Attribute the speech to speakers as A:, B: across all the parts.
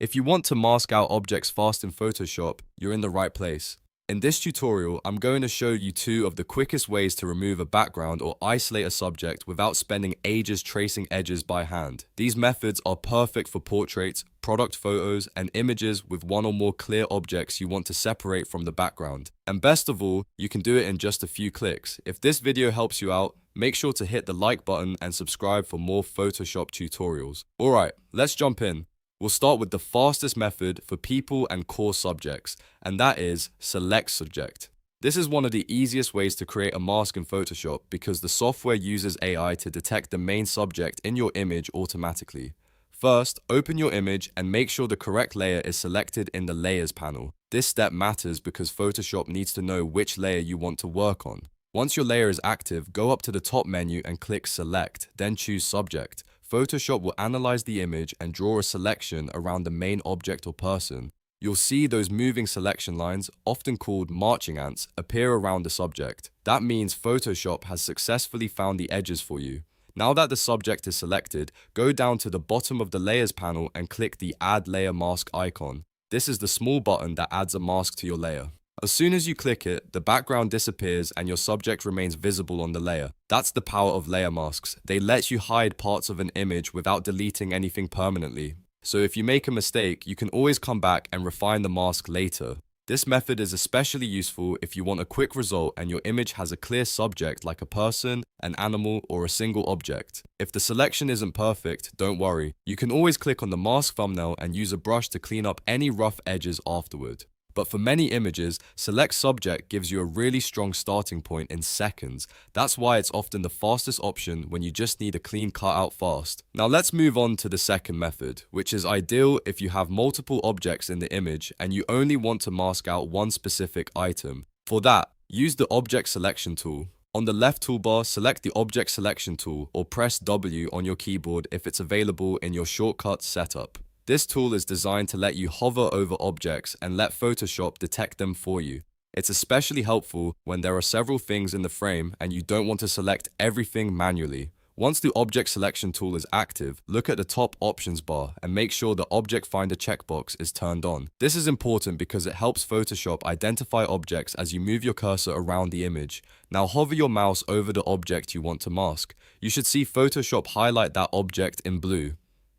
A: If you want to mask out objects fast in Photoshop, you're in the right place. In this tutorial, I'm going to show you two of the quickest ways to remove a background or isolate a subject without spending ages tracing edges by hand. These methods are perfect for portraits, product photos, and images with one or more clear objects you want to separate from the background. And best of all, you can do it in just a few clicks. If this video helps you out, make sure to hit the like button and subscribe for more Photoshop tutorials. Alright, let's jump in. We'll start with the fastest method for people and core subjects, and that is select subject. This is one of the easiest ways to create a mask in Photoshop because the software uses AI to detect the main subject in your image automatically. First, open your image and make sure the correct layer is selected in the Layers panel. This step matters because Photoshop needs to know which layer you want to work on. Once your layer is active, go up to the top menu and click Select, then choose Subject. Photoshop will analyze the image and draw a selection around the main object or person. You'll see those moving selection lines, often called marching ants, appear around the subject. That means Photoshop has successfully found the edges for you. Now that the subject is selected, go down to the bottom of the Layers panel and click the Add Layer Mask icon. This is the small button that adds a mask to your layer. As soon as you click it, the background disappears and your subject remains visible on the layer. That's the power of layer masks. They let you hide parts of an image without deleting anything permanently. So if you make a mistake, you can always come back and refine the mask later. This method is especially useful if you want a quick result and your image has a clear subject like a person, an animal, or a single object. If the selection isn't perfect, don't worry. You can always click on the mask thumbnail and use a brush to clean up any rough edges afterward. But for many images, select subject gives you a really strong starting point in seconds. That's why it's often the fastest option when you just need a clean cutout fast. Now let's move on to the second method, which is ideal if you have multiple objects in the image and you only want to mask out one specific item. For that, use the Object Selection tool. On the left toolbar, select the Object Selection tool or press W on your keyboard if it's available in your shortcut setup. This tool is designed to let you hover over objects and let Photoshop detect them for you. It's especially helpful when there are several things in the frame and you don't want to select everything manually. Once the Object Selection tool is active, look at the top options bar and make sure the Object Finder checkbox is turned on. This is important because it helps Photoshop identify objects as you move your cursor around the image. Now hover your mouse over the object you want to mask. You should see Photoshop highlight that object in blue.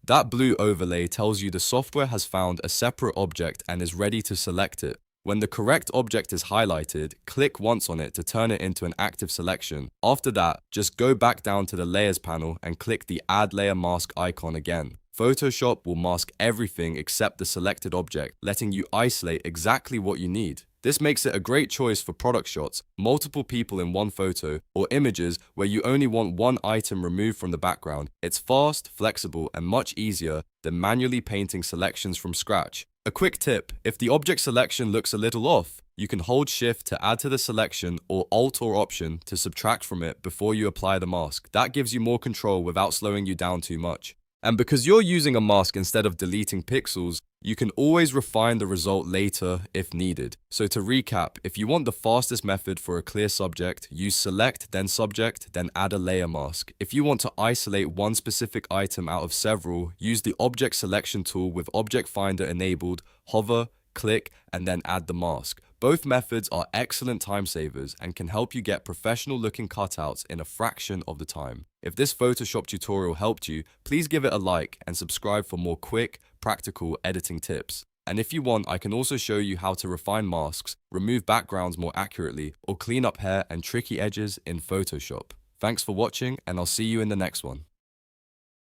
A: That blue overlay tells you the software has found a separate object and is ready to select it. When the correct object is highlighted, click once on it to turn it into an active selection. After that, just go back down to the Layers panel and click the Add Layer Mask icon again. Photoshop will mask everything except the selected object, letting you isolate exactly what you need. This makes it a great choice for product shots, multiple people in one photo, or images where you only want one item removed from the background. It's fast, flexible, and much easier than manually painting selections from scratch. A quick tip, if the object selection looks a little off, you can hold Shift to add to the selection or Alt or Option to subtract from it before you apply the mask. That gives you more control without slowing you down too much. And because you're using a mask instead of deleting pixels, you can always refine the result later if needed. So to recap, if you want the fastest method for a clear subject, use Select, then Subject, then add a layer mask. If you want to isolate one specific item out of several, use the Object Selection tool with Object Finder enabled, hover, click, and then add the mask. Both methods are excellent time savers and can help you get professional looking cutouts in a fraction of the time. If this Photoshop tutorial helped you, please give it a like and subscribe for more quick, practical editing tips. And if you want, I can also show you how to refine masks, remove backgrounds more accurately, or clean up hair and tricky edges in Photoshop. Thanks for watching, and I'll see you in the next one.